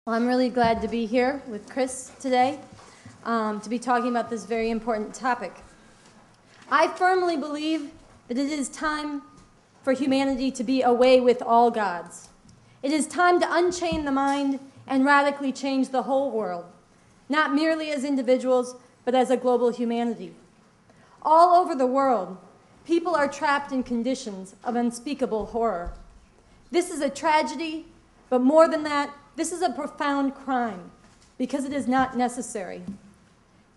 Well, I'm really glad to be here with Chris today to be talking about this very important topic. I firmly believe that it is time for humanity to be away with all gods. It is time to unchain the mind and radically change the whole world, not merely as individuals, but as a global humanity. All over the world, people are trapped in conditions of unspeakable horror. This is a tragedy, but more than that, this is a profound crime because it is not necessary.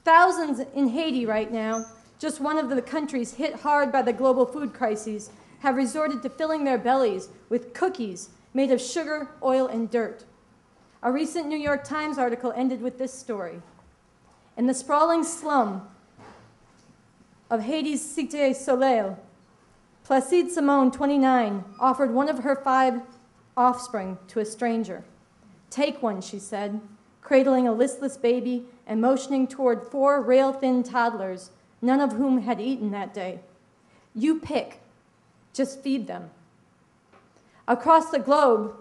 Thousands in Haiti right now, just one of the countries hit hard by the global food crises, have resorted to filling their bellies with cookies made of sugar, oil, and dirt. A recent New York Times article ended with this story. In the sprawling slum of Haiti's Cité Soleil, Placide Simone, 29, offered one of her 5 offspring to a stranger. "Take one," she said, cradling a listless baby and motioning toward 4 rail-thin toddlers, none of whom had eaten that day. "You pick. Just feed them." Across the globe,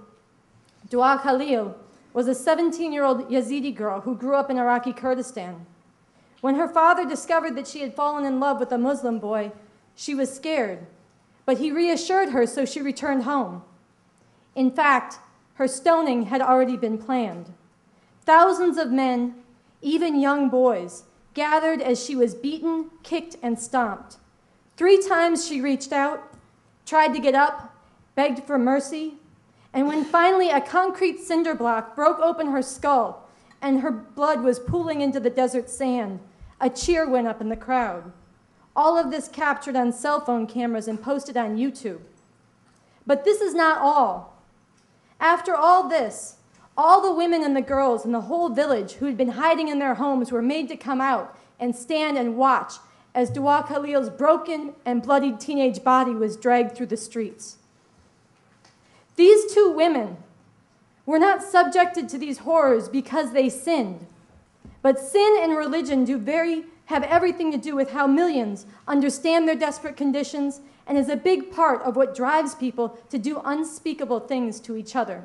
Dua Khalil was a 17-year-old Yazidi girl who grew up in Iraqi Kurdistan. When her father discovered that she had fallen in love with a Muslim boy, she was scared, but he reassured her, so she returned home. In fact, her stoning had already been planned. Thousands of men, even young boys, gathered as she was beaten, kicked, and stomped. 3 times she reached out, tried to get up, begged for mercy, and when finally a concrete cinder block broke open her skull and her blood was pooling into the desert sand, a cheer went up in the crowd. All of this captured on cell phone cameras and posted on YouTube. But this is not all. After all this, all the women and the girls in the whole village who had been hiding in their homes were made to come out and stand and watch as Dua Khalil's broken and bloodied teenage body was dragged through the streets. These 2 women were not subjected to these horrors because they sinned, but sin and religion have everything to do with how millions understand their desperate conditions and is a big part of what drives people to do unspeakable things to each other.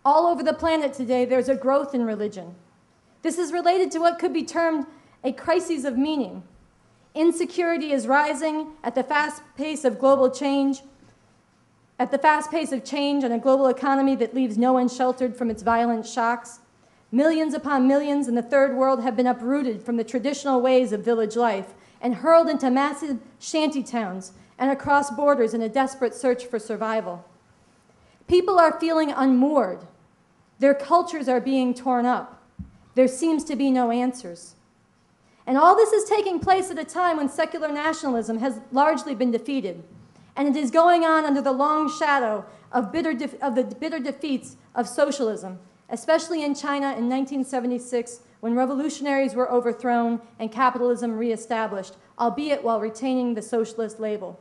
All over the planet today, there's a growth in religion. This is related to what could be termed a crisis of meaning. Insecurity is rising at the fast pace of global change, at the fast pace of change in a global economy that leaves no one sheltered from its violent shocks. Millions upon millions in the Third World have been uprooted from the traditional ways of village life and hurled into massive shanty towns and across borders in a desperate search for survival. People are feeling unmoored. Their cultures are being torn up. There seems to be no answers. And all this is taking place at a time when secular nationalism has largely been defeated, and it is going on under the long shadow of the bitter defeats of socialism, especially in China in 1976, when revolutionaries were overthrown and capitalism reestablished, albeit while retaining the socialist label.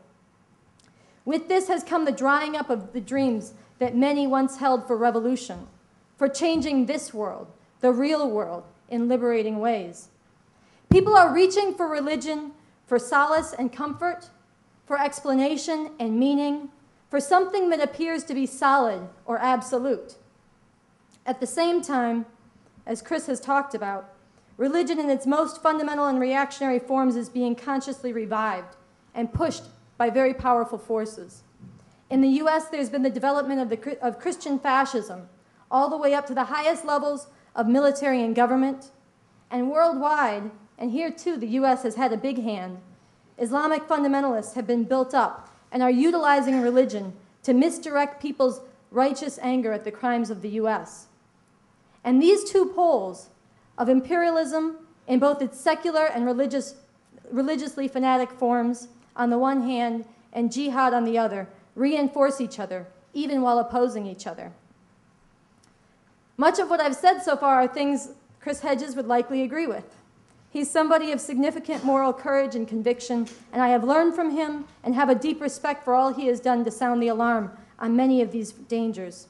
With this has come the drying up of the dreams that many once held for revolution, for changing this world, the real world, in liberating ways. People are reaching for religion, for solace and comfort, for explanation and meaning, for something that appears to be solid or absolute. At the same time, as Chris has talked about, religion in its most fundamental and reactionary forms is being consciously revived and pushed by very powerful forces. In the US, there's been the development of Christian fascism, all the way up to the highest levels of military and government. And worldwide, and here too the US has had a big hand, Islamic fundamentalists have been built up and are utilizing religion to misdirect people's righteous anger at the crimes of the US. And these 2 poles of imperialism in both its secular and religiously fanatic forms on the one hand and jihad on the other reinforce each other, even while opposing each other. Much of what I've said so far are things Chris Hedges would likely agree with. He's somebody of significant moral courage and conviction, and I have learned from him and have a deep respect for all he has done to sound the alarm on many of these dangers.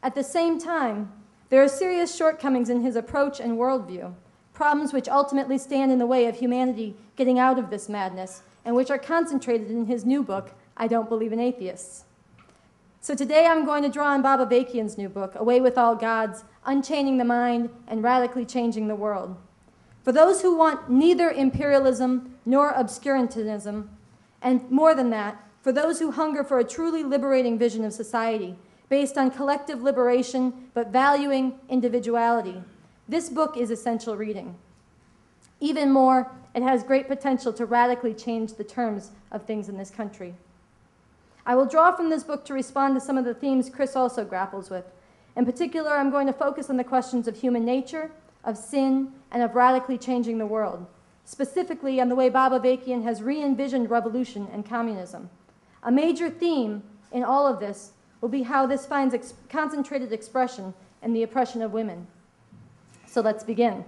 At the same time, there are serious shortcomings in his approach and worldview, problems which ultimately stand in the way of humanity getting out of this madness, and which are concentrated in his new book, I Don't Believe in Atheists. So today I'm going to draw on Bob Avakian's new book, Away with All Gods, Unchaining the Mind and Radically Changing the World. For those who want neither imperialism nor obscurantism, and more than that, for those who hunger for a truly liberating vision of society, based on collective liberation but valuing individuality, this book is essential reading. Even more, it has great potential to radically change the terms of things in this country. I will draw from this book to respond to some of the themes Chris also grapples with. In particular, I'm going to focus on the questions of human nature, of sin, and of radically changing the world, specifically on the way Bob Avakian has re-envisioned revolution and communism. A major theme in all of this will be how this finds concentrated expression in the oppression of women. So let's begin.